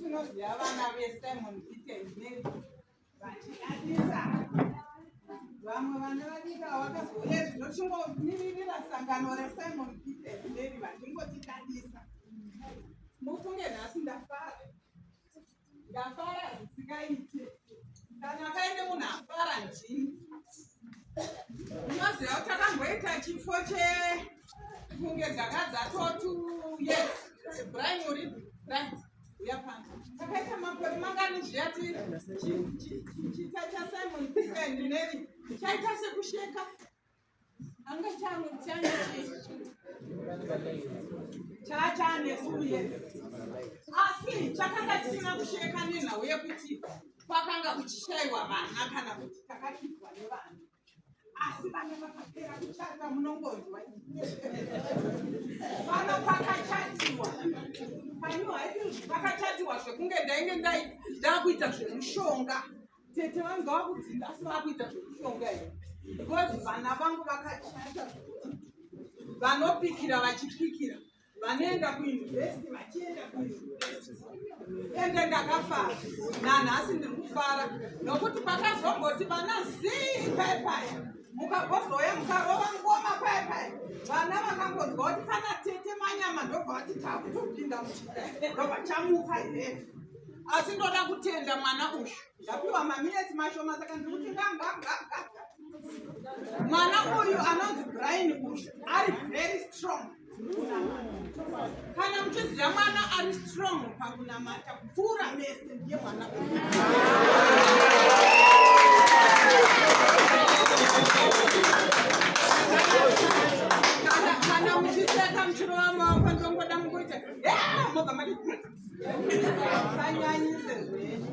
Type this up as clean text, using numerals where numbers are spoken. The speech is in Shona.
tinoziva vana veSimon Tete vachidadisa. Vamwe vana vadika vakazouya zvinochingoniririra sangano reSimon Tete vachingotidadisa. Mufunge nhasi ndafara zvisingaite. Kana akaende munhu afara njini. Unoziva kuti akamboita chifo chekunge dzaka dzatotu yes Brian uri Brian yapana takaita makore mangani zviyati chita chaSimon Tete ndineri chaita sekusheka anga chanesuye asi chakanga chisina kusheka nenhau yekuti kwakanga kuchishaiwa vana kana kuti takakirwa nevana. Asi vana vakapera kuchata munongonzwa vana vakachatiwa panyuwa vakachatiwa zvekunge ndainge ndakuita zvemushonga. Tete vangu vakudzinga asi vakuita zvemushonga here because vana vangu vakachata vanopikira vachipikira vanoenda kuyunivhesiti vachienda kuyunivhesiti ende ndakafara nanhasi ndiri kufara nokuti pakazomboti vana zii paipaya mukagozoya mukarova ngoma paipaya vana vakangonzwa kuti kana Tete manyama ndobva vati takutopinda ndobva chamuka inevi. Asi ndoda kutenda mwana uyu ndapiwa maminitsi mashoma saka ndiri kuti mwana uyu anonzi Brian uyu ari very strong. Kana muchiziva mwana ari strong pakunamata kupfuura mese ndiye mwana uyu. Kana muchiseka muchirova maoko ndongoda mukuita mobva mati sanyanyise zvenyu